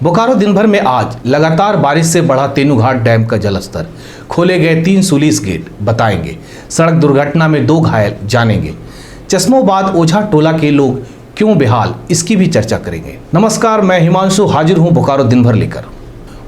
बोकारो दिन भर में आज लगातार बारिश से बढ़ा तेनूघाट डैम का जलस्तर। खोले गए 3 सुलीस गेट, बताएंगे। सड़क दुर्घटना में 2 घायल, जानेंगे। चश्मोबाद ओझा टोला के लोग क्यों बेहाल, इसकी भी चर्चा करेंगे। नमस्कार, मैं हिमांशु हाजिर हूं बोकारो दिन भर लेकर।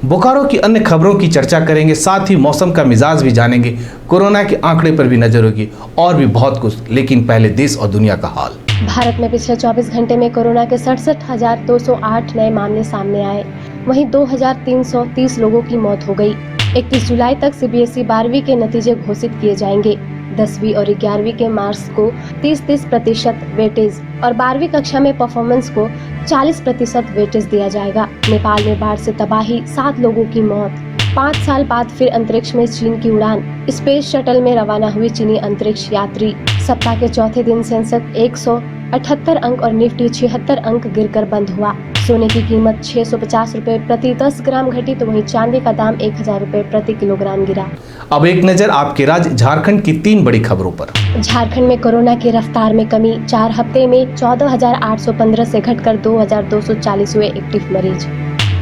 बोकारो की अन्य खबरों की चर्चा करेंगे, साथ ही मौसम का मिजाज भी जानेंगे। कोरोना के आंकड़े पर भी नजर होगी और भी बहुत कुछ। लेकिन पहले देश और दुनिया का हाल। भारत में पिछले 24 घंटे में कोरोना के 67,208 नए मामले सामने आए। वहीं 2,330 लोगों की मौत हो गई। 31 जुलाई तक सीबीएसई 12वीं के नतीजे घोषित किए जाएंगे। 10वीं और 11वीं के मार्क्स को 30% वेटेज और 12वीं कक्षा में परफॉर्मेंस को 40% वेटेज दिया जाएगा। नेपाल में बाढ़ से तबाही, 7 लोगों की मौत। 5 साल बाद फिर अंतरिक्ष में चीन की उड़ान। स्पेस शटल में रवाना हुई चीनी अंतरिक्ष यात्री। सप्ताह के चौथे दिन सेंसेक्स 178 अंक और निफ्टी 76 अंक गिरकर बंद हुआ। सोने की कीमत 650 रुपए प्रति 10 ग्राम घटी, तो वहीं चांदी का दाम 1000 रुपए प्रति किलोग्राम गिरा। अब एक नजर आपके राज्य झारखंड की 3 बड़ी खबरों पर। झारखंड में कोरोना की रफ्तार में कमी। 4 हफ्ते में 14,815 से घटकर 2,240 हुए एक्टिव मरीज।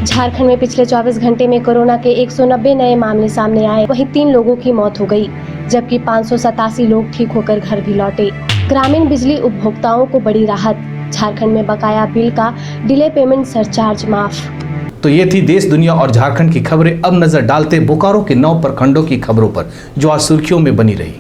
झारखंड में पिछले 24 घंटे में कोरोना के 190 नए मामले सामने आए। वहीं 3 लोगों की मौत हो गई, जबकि 587 लोग ठीक होकर घर भी लौटे। ग्रामीण बिजली उपभोक्ताओं को बड़ी राहत। झारखंड में बकाया बिल का डिले पेमेंट सरचार्ज माफ। तो ये थी देश, दुनिया और झारखंड की खबरें। अब नजर डालते बोकारो के 9 प्रखंडों की खबरों पर, जो आज सुर्खियों में बनी रही।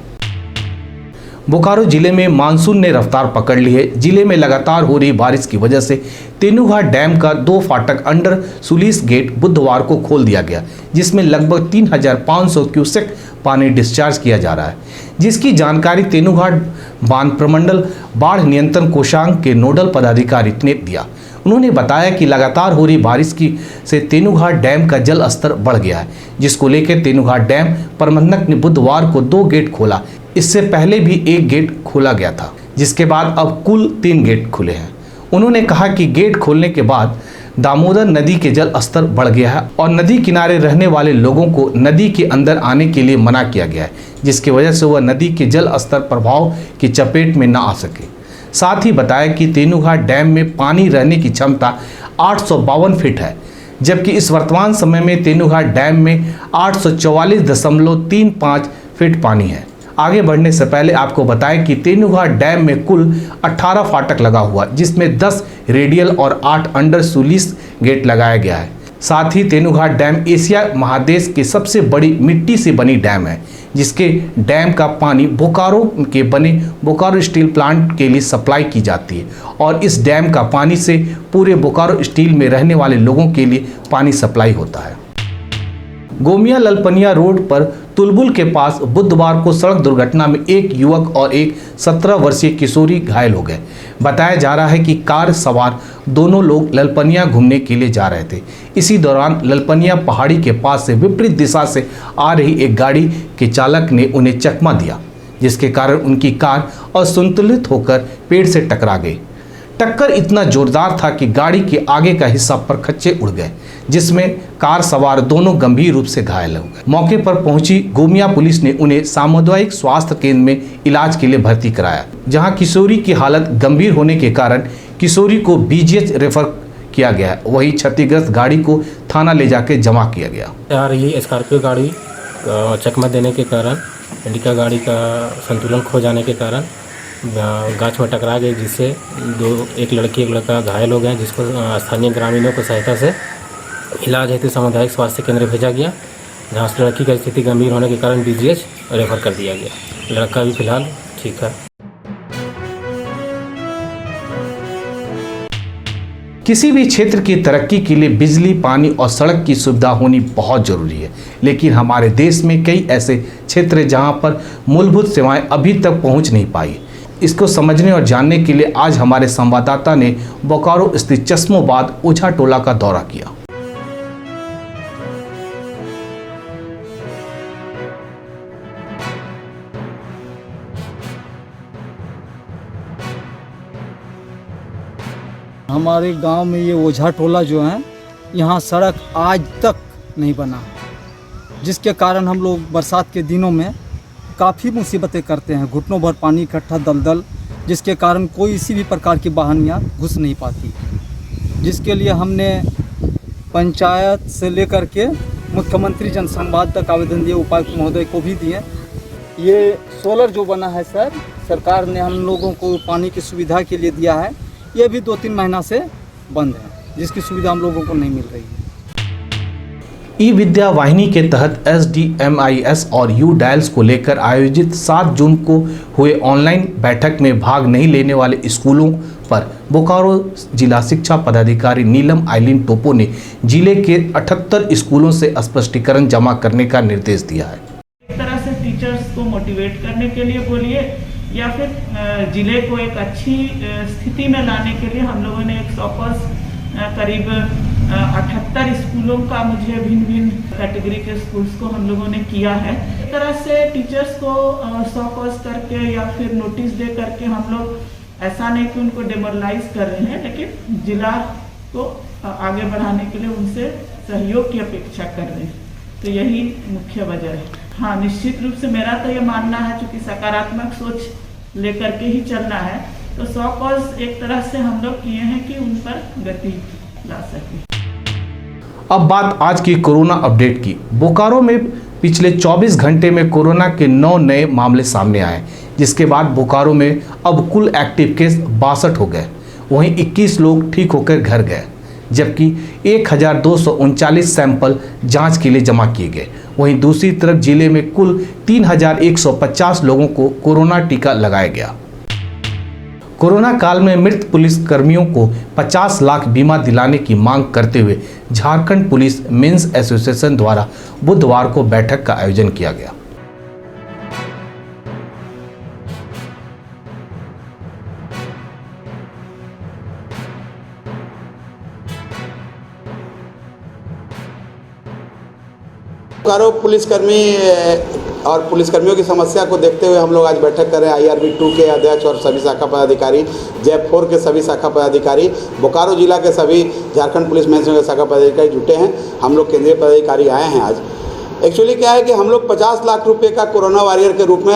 बोकारो जिले में मानसून ने रफ्तार पकड़ ली है। जिले में लगातार हो रही बारिश की वजह से तेनूघाट डैम का 2 फाटक अंडर सुलीस गेट बुधवार को खोल दिया गया, जिसमें लगभग 3,500 क्यूसेक पानी डिस्चार्ज किया जा रहा है, जिसकी जानकारी तेनूघाट बांध प्रमंडल बाढ़ नियंत्रण कोषांग के नोडल पदाधिकारी ने दिया। उन्होंने बताया कि लगातार हो रही बारिश की से तेनूघाट डैम का जल स्तर बढ़ गया है, जिसको लेकर तेनूघाट डैम प्रबंधक ने बुधवार को 2 गेट खोला। इससे पहले भी 1 गेट खोला गया था, जिसके बाद अब कुल 3 गेट खुले हैं। उन्होंने कहा कि गेट खोलने के बाद दामोदर नदी के जल स्तर बढ़ गया है और नदी किनारे रहने वाले लोगों को नदी के अंदर आने के लिए मना किया गया है, जिसकी वजह से वह नदी के जल स्तर प्रभाव की चपेट में न आ सके। साथ ही बताया कि तेनूघाट डैम में पानी रहने की क्षमता 852 फीट है, जबकि इस वर्तमान समय में तेनूघाट डैम में 844.35 फीट पानी है। आगे बढ़ने से पहले आपको बताएं कि तेनूघाट डैम में कुल 18 फाटक लगा हुआ, जिसमें 10 रेडियल और 8 अंडर सुलीस गेट लगाया गया है। साथ ही तेनूघाट डैम एशिया महादेश की सबसे बड़ी मिट्टी से बनी डैम है, जिसके डैम का पानी बोकारो के बने बोकारो स्टील प्लांट के लिए सप्लाई की जाती है और इस डैम का पानी से पूरे बोकारो स्टील में रहने वाले लोगों के लिए पानी सप्लाई होता है। गोमिया ललपनिया रोड पर तुलबुल के पास बुधवार को सड़क दुर्घटना में एक युवक और एक 17 वर्षीय किशोरी घायल हो गए। बताया जा रहा है कि कार सवार दोनों लोग ललपनिया घूमने के लिए जा रहे थे। इसी दौरान ललपनिया पहाड़ी के पास से विपरीत दिशा से आ रही एक गाड़ी के चालक ने उन्हें चकमा दिया, जिसके कारण उनकी कार असंतुलित होकर पेड़ से टकरा गई। टक्कर इतना जोरदार था कि गाड़ी के आगे का हिस्सा पर खच्चे उड़ गए, जिसमें कार सवार दोनों गंभीर रूप से घायल हो गए। मौके पर पहुंची गोमिया पुलिस ने उन्हें सामुदायिक स्वास्थ्य केंद्र में इलाज के लिए भर्ती कराया, जहां किशोरी की हालत गंभीर होने के कारण किशोरी को बीजीएच रेफर किया गया। वहीं क्षतिग्रस्त गाड़ी को थाना ले जाकर जमा किया गया। यार ये स्कॉर्पियो गाड़ी चकमा देने के कारण, इंडिका गाड़ी का संतुलन खो जाने के कारण गाछ में टकरा गई, जिससे एक लड़की एक लड़का घायल हो गया, जिसको स्थानीय ग्रामीणों की सहायता से इलाज हेतु सामुदायिक स्वास्थ्य केंद्र भेजा गया, जहां उस लड़की की स्थिति गंभीर होने के कारण बीजीएच रेफर कर दिया गया। लड़का भी फिलहाल ठीक है। किसी भी क्षेत्र की तरक्की के लिए बिजली, पानी और सड़क की सुविधा होनी बहुत जरूरी है, लेकिन हमारे देश में कई ऐसे क्षेत्र हैं जहां पर मूलभूत सेवाएं अभी तक पहुंच नहीं पाई। इसको समझने और जानने के लिए आज हमारे संवाददाता ने बोकारो स्थित चश्मोबाद ओझा टोला का दौरा किया। हमारे गांव में ये ओझा टोला जो है, यहाँ सड़क आज तक नहीं बना, जिसके कारण हम लोग बरसात के दिनों में काफ़ी मुसीबतें करते हैं। घुटनों भर पानी इकट्ठा दलदल, जिसके कारण कोई किसी भी प्रकार की वाहन यहाँ घुस नहीं पाती, जिसके लिए हमने पंचायत से लेकर के मुख्यमंत्री जनसंवाद तक आवेदन दिए, उपायुक्त महोदय को भी दिए। ये सोलर जो बना है सर, सरकार ने हम लोगों को पानी की सुविधा के लिए दिया है, ये भी 2-3 महीना से बंद है, जिसकी सुविधा हम लोगों को नहीं मिल रही है। ई विद्या वाहिनी के तहत SDMIS और U-Dials को लेकर आयोजित 7 जून को हुए ऑनलाइन बैठक में भाग नहीं लेने वाले स्कूलों पर बोकारो जिला शिक्षा पदाधिकारी नीलम आइलिन टोपो ने जिले के 78 स्कूलों से स्पष्टीकरण जमा करने का निर्देश दिया है। एक तरह से टीचर्स को मोटिवेट करने के लिए बोलिए या फिर जिले को एक अच्छी स्थिति में लाने के लिए हम लोगों ने 100 करीब 78 स्कूलों का मुझे भिन्न भिन्न कैटेगरी के स्कूल्स को हम लोगों ने किया है। एक तरह से टीचर्स को 100 करके या फिर नोटिस दे करके हम लोग ऐसा नहीं कि उनको डेमोरलाइज कर रहे हैं, लेकिन जिला को आगे बढ़ाने के लिए उनसे सहयोग की अपेक्षा कर रहे हैं। तो यही मुख्य वजह है। हाँ, निश्चित रूप से मेरा तो ये मानना है, चूँकि सकारात्मक सोच लेकर के ही चलना है, तो 100 एक तरह से हम लोग किए हैं कि उन पर गति ला सके। अब बात आज की कोरोना अपडेट की। बोकारो में पिछले 24 घंटे में कोरोना के 9 नए मामले सामने आए, जिसके बाद बोकारो में अब कुल एक्टिव केस 62 हो गए। वहीं 21 लोग ठीक होकर घर गए, जबकि 1239 सैंपल जांच के लिए जमा किए गए। वहीं दूसरी तरफ जिले में कुल 3150 लोगों को कोरोना टीका लगाया गया। कोरोना काल में मृत पुलिस कर्मियों को 50 लाख बीमा दिलाने की मांग करते हुए झारखंड पुलिस मेंस एसोसिएशन द्वारा बुधवार को बैठक का आयोजन किया गया। बोकारो पुलिसकर्मी और पुलिसकर्मियों की समस्या को देखते हुए हम लोग आज बैठक कर रहे हैं। IRB 2 के अध्यक्ष और सभी शाखा पदाधिकारी, जैप 4 के सभी शाखा पदाधिकारी, बोकारो जिला के सभी झारखंड पुलिस मेंस के शाखा पदाधिकारी जुटे हैं। हम लोग केंद्रीय पदाधिकारी आए हैं आज। एक्चुअली क्या है कि हम लोग 50 लाख रुपये का कोरोना वॉरियर के रूप में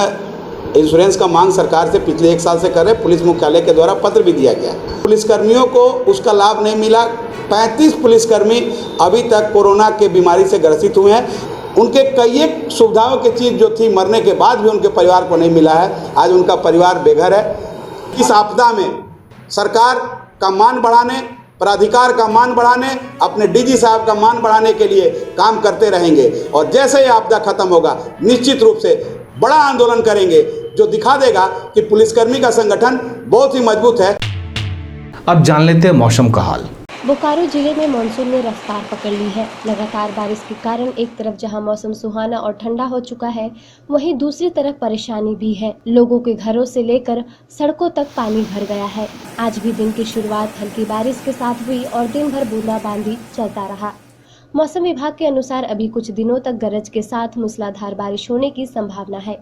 इंश्योरेंस का मांग सरकार से पिछले 1 साल से कर रहे हैं। पुलिस मुख्यालय के द्वारा पत्र भी दिया गया। पुलिसकर्मियों को उसका लाभ नहीं मिला। 35 पुलिसकर्मी अभी तक कोरोना के बीमारी से ग्रसित हुए हैं। उनके कई एक सुविधाओं की चीज़ जो थी मरने के बाद भी उनके परिवार को नहीं मिला है। आज उनका परिवार बेघर है। इस आपदा में सरकार का मान बढ़ाने, प्राधिकार का मान बढ़ाने, अपने DG साहब का मान बढ़ाने के लिए काम करते रहेंगे। और जैसे ही आपदा खत्म होगा, निश्चित रूप से बड़ा आंदोलन करेंगे, जो दिखा देगा कि पुलिसकर्मी का संगठन बहुत ही मजबूत है। अब जान लेते हैं मौसम का हाल। बोकारो जिले में मानसून ने रफ्तार पकड़ ली है। लगातार बारिश के कारण एक तरफ जहां मौसम सुहाना और ठंडा हो चुका है, वहीं दूसरी तरफ परेशानी भी है। लोगों के घरों से लेकर सड़कों तक पानी भर गया है। आज भी दिन की शुरुआत हल्की बारिश के साथ हुई और दिन भर बूंदाबांदी चलता रहा। मौसम विभाग के अनुसार अभी कुछ दिनों तक गरज के साथ मूसलाधार बारिश होने की संभावना है।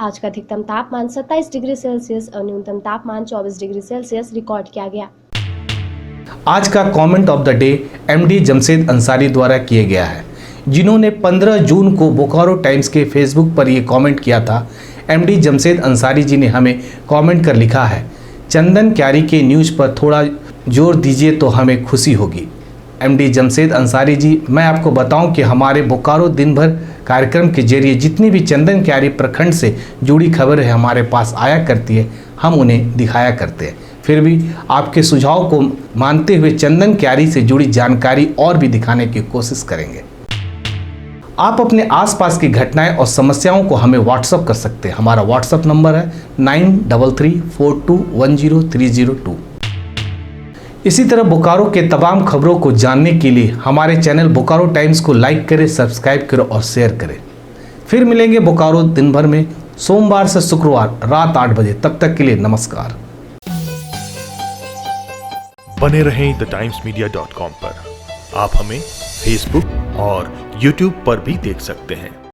आज का अधिकतम तापमान 27 डिग्री सेल्सियस और न्यूनतम तापमान 24 डिग्री सेल्सियस रिकॉर्ड किया गया। आज का comment of the day MD Jamshed Ansari द्वारा किया गया है, जिन्होंने 15 जून को बोकारो टाइम्स के फेसबुक पर ये कमेंट किया था। MD जमशेद अंसारी जी ने हमें कमेंट कर लिखा है, चंदन क्यारी के न्यूज़ पर थोड़ा जोर दीजिए तो हमें खुशी होगी। MD जमशेद अंसारी जी, मैं आपको बताऊं कि हमारे बोकारो दिन भर कार्यक्रम के जरिए जितनी भी चंदन क्यारी प्रखंड से जुड़ी खबरें हमारे पास आया करती है, हम उन्हें दिखाया करते हैं। फिर भी आपके सुझाव को मानते हुए चंदन क्यारी से जुड़ी जानकारी और भी दिखाने की कोशिश करेंगे। आप अपने आसपास की घटनाएं और समस्याओं को हमें व्हाट्सएप कर सकते हैं। हमारा व्हाट्सएप नंबर है 9334210302। इसी तरह बोकारो के तमाम खबरों को जानने के लिए हमारे चैनल बोकारो टाइम्स को लाइक करें, सब्सक्राइब करें और शेयर करें। फिर मिलेंगे बोकारो दिन भर में सोमवार से शुक्रवार रात 8 बजे। तब तक के लिए नमस्कार। बने रहें TheTimesMedia.com पर। आप हमें Facebook और YouTube पर भी देख सकते हैं।